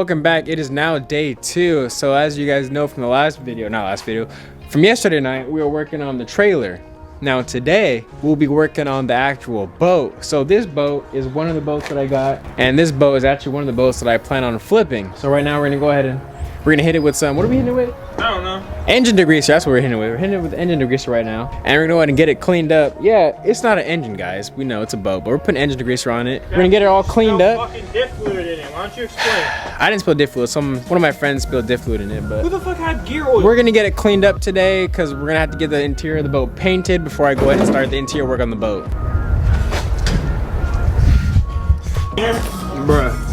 Welcome back. It is now day 2. So as you guys know from the from yesterday night, we were working on the trailer. Now today we'll be working on the actual boat. So this boat is one of the boats that I got, and this boat is actually one of the boats that I plan on flipping. So right now we're gonna go ahead and we're gonna hit it with some, what are we hitting it with? I don't know. Engine degreaser, that's what we're hitting it with. We're hitting it with engine degreaser right now. And we're gonna go ahead and get it cleaned up. Yeah, it's not an engine, guys. We know it's a boat, but we're putting engine degreaser on it. We're gonna get it all cleaned up. Fucking diff fluid in it. Why don't you explain? I didn't spill diff fluid. One of my friends spilled diff fluid in it, but Who the fuck had gear oil? we're gonna get it cleaned up today because we're gonna have to get the interior of the boat painted before I go ahead and start the interior work on the boat. Bruh.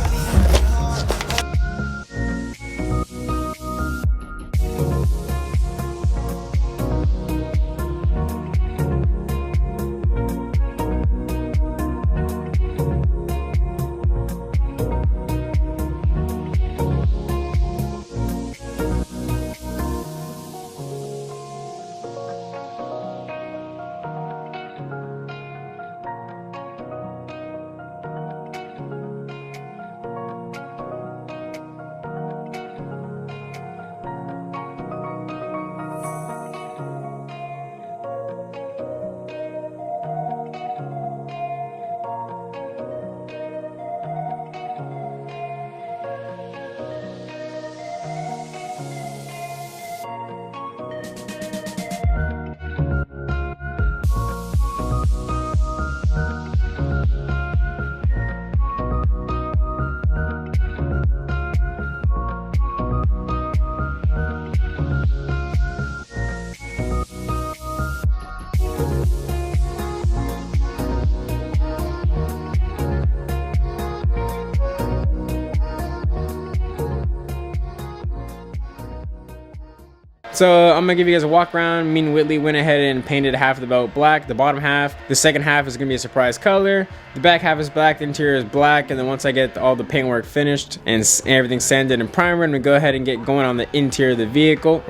So I'm gonna give you guys a walk around. Me and Whitley went ahead and painted half of the boat black, the bottom half. The second half is gonna be a surprise color. The back half is black, the interior is black, and then once I get all the paintwork finished and everything sanded and primed, I'm gonna go ahead and get going on the interior of the vehicle,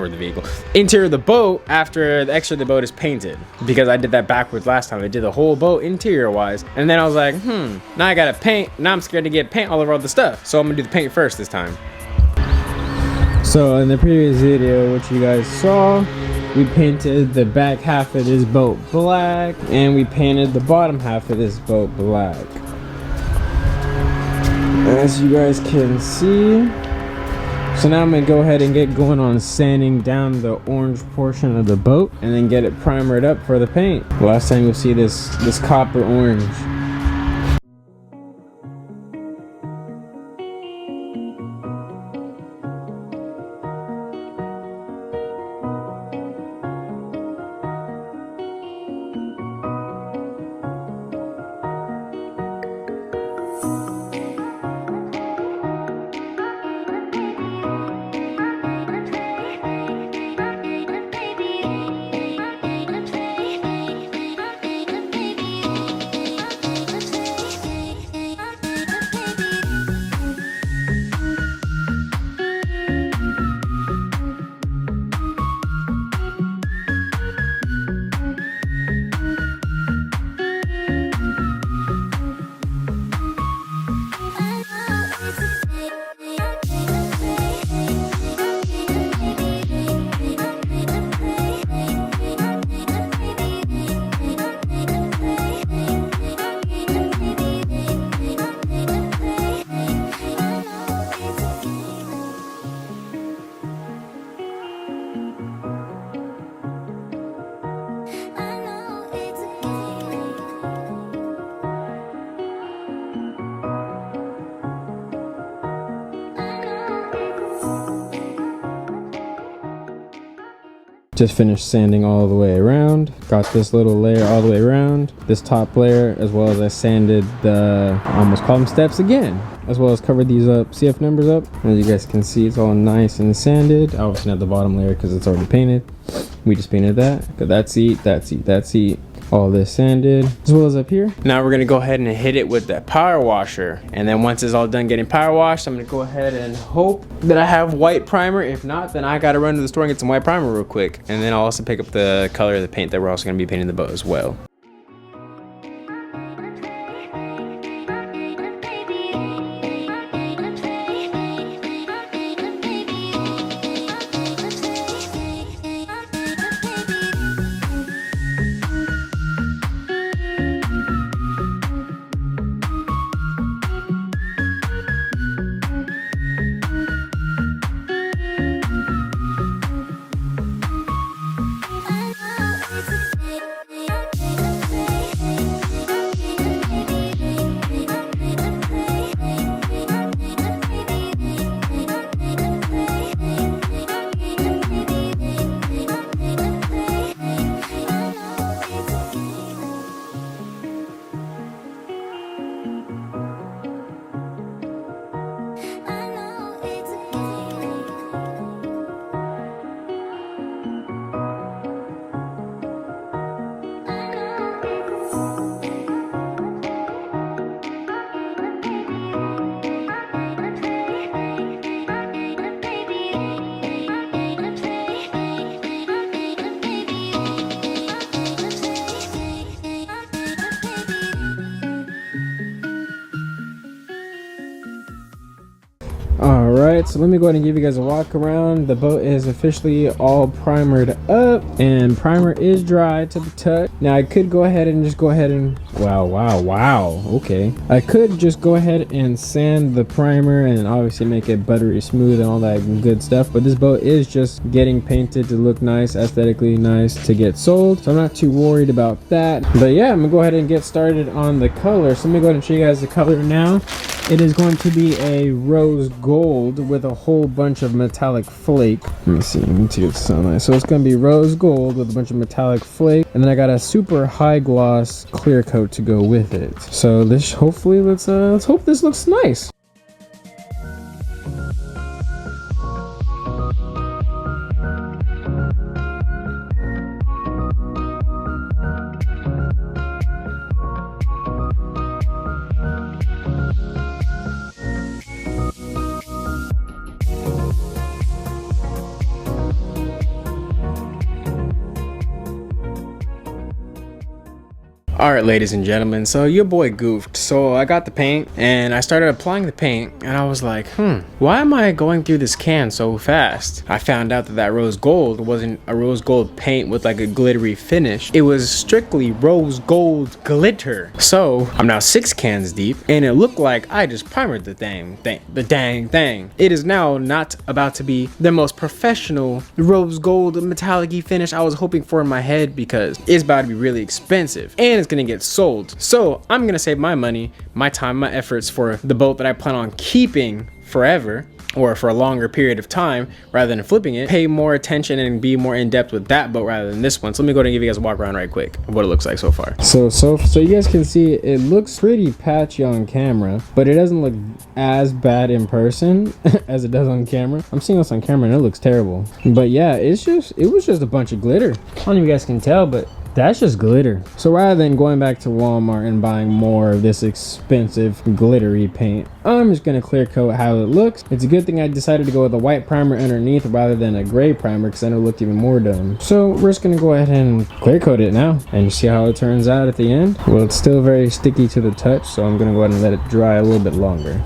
interior of the boat after the exterior of the boat is painted. Because I did that backwards last time. I did the whole boat interior wise. And then I was like, now I gotta paint. Now I'm scared to get paint all over all the stuff. So I'm gonna do the paint first this time. So in the previous video, which you guys saw, we painted the back half of this boat black, and we painted the bottom half of this boat black. As you guys can see. So now I'm gonna go ahead and get going on sanding down the orange portion of the boat, and then get it primered up for the paint. Last time you'll see this copper orange. Just finished sanding all the way around. Got this little layer all the way around. This top layer, as well as I sanded the, I almost call them steps again. As well as covered these up, CF numbers up. As you guys can see, it's all nice and sanded. Obviously not the bottom layer because it's already painted. We just painted that. Got that seat, that seat, that seat. All this sanded, as well as up here. Now we're gonna go ahead and hit it with that power washer. And then once it's all done getting power washed, I'm gonna go ahead and hope that I have white primer. If not, then I gotta run to the store and get some white primer real quick. And then I'll also pick up the color of the paint that we're also gonna be painting the boat as well. All right, so let me go ahead and give you guys a walk around. The boat is officially all primered up, and primer is dry to the touch. Now I could go ahead and wow, okay, I could just go ahead and sand the primer and obviously make it buttery smooth and all that good stuff, but this boat is just getting painted to look nice, aesthetically nice, to get sold, so I'm not too worried about that. But yeah, I'm gonna go ahead and get started on the color. So let me go ahead and show you guys the color now. It is going to be a rose gold with a whole bunch of metallic flake. Let me see if it's sunlight. So it's going to be rose gold with a bunch of metallic flake, and then I got a super high gloss clear coat to go with it. So this hopefully let's hope this looks nice. All right, ladies and gentlemen, so your boy goofed. So I got the paint and I started applying the paint, and I was like, why am I going through this can so fast? I found out that rose gold wasn't a rose gold paint with like a glittery finish. It was strictly rose gold glitter. So I'm now 6 cans deep, and it looked like I just primered the dang thing. It is now not about to be the most professional rose gold metallic-y finish I was hoping for in my head, because it's about to be really expensive and it's gonna get sold. So I'm gonna save my money, my time, my efforts for the boat that I plan on keeping forever, or for a longer period of time, rather than flipping it. Pay more attention and be more in depth with that boat rather than this one. So let me go ahead and give you guys a walk around right quick of what it looks like so far. So you guys can see it looks pretty patchy on camera, but it doesn't look as bad in person as it does on camera. I'm seeing this on camera and it looks terrible. But yeah, it was just a bunch of glitter. I don't know if you guys can tell, but that's just glitter. So rather than going back to Walmart and buying more of this expensive glittery paint, I'm just gonna clear coat how it looks. It's a good thing I decided to go with a white primer underneath rather than a gray primer, because then it looked even more dumb. So we're just gonna go ahead and clear coat it now and see how it turns out at the end. Well, it's still very sticky to the touch, so I'm gonna go ahead and let it dry a little bit longer.